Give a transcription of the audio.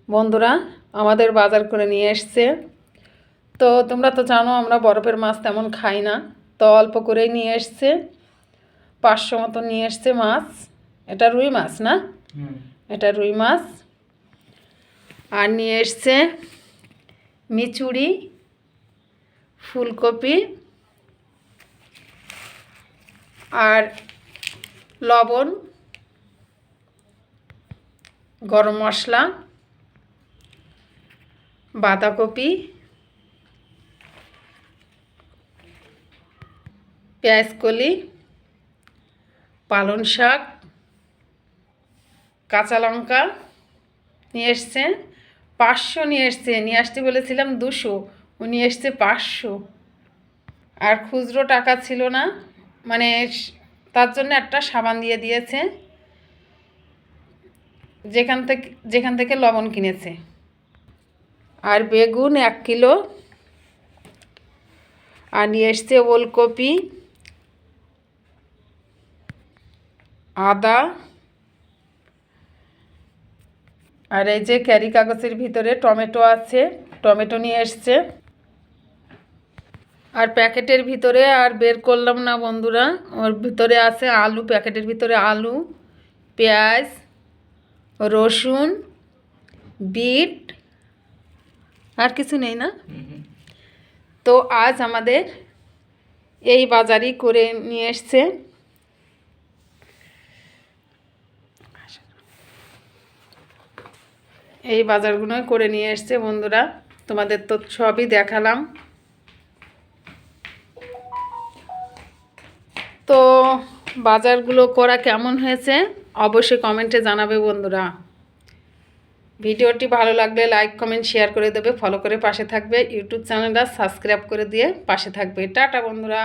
বন্ধুরা আমাদের বাজার করে নিয়ে এসছে। তো তোমরা তো জানো আমরা বরফের মাছ তেমন খাই না, তো অল্প করেই নিয়ে এসছে। 500 মতো নিয়ে এসছে মাছ। এটা রুই মাছ না? এটা রুই মাছ। আর নিয়ে এসছে মিচুড়ি, ফুলকপি আর লবণ, গরম মশলা, বাঁধাকপি, পেঁয়াজকলি, পালং শাক, কাঁচা লঙ্কা নিয়ে এসছে। 500 নিয়ে এসছে, নিয়ে আসতে বলেছিলাম 200, উনি এসছে 500। আর খুচরো টাকা ছিল না, মানে তার জন্য একটা সাবান দিয়ে দিয়েছে যেখান থেকে লবণ কিনেছে। আর বেগুন 1 কিলো। আর নিয়ে এসছে ওলকপি, আদা, আর এই যে ক্যারি কাগজের ভিতরে টমেটো আছে, টমেটো নিয়ে এসছে। আর প্যাকেটের ভিতরে আর বের করলাম না বন্ধুরা, ওর ভিতরে আছে আলু, প্যাকেটের ভিতরে আলু, পেঁয়াজ, রসুন, বিট, আর কিছু নেই না। তো আজ আমাদের এই বাজারই করে নিয়ে এসছে। এই বাজারগুলোই করে নিয়ে এসছে বন্ধুরা, তোমাদের তো সবই দেখালাম। তো বাজারগুলো করা কেমন হয়েছে অবশ্যই কমেন্টে জানাবে বন্ধুরা। ভিডিওটি ভালো লাগলে লাইক কমেন্ট শেয়ার করে দেবে, ফলো করে পাশে থাকবে, ইউটিউব চ্যানেলটা সাবস্ক্রাইব করে দিয়ে পাশে থাকবে। টাটা বন্ধুরা।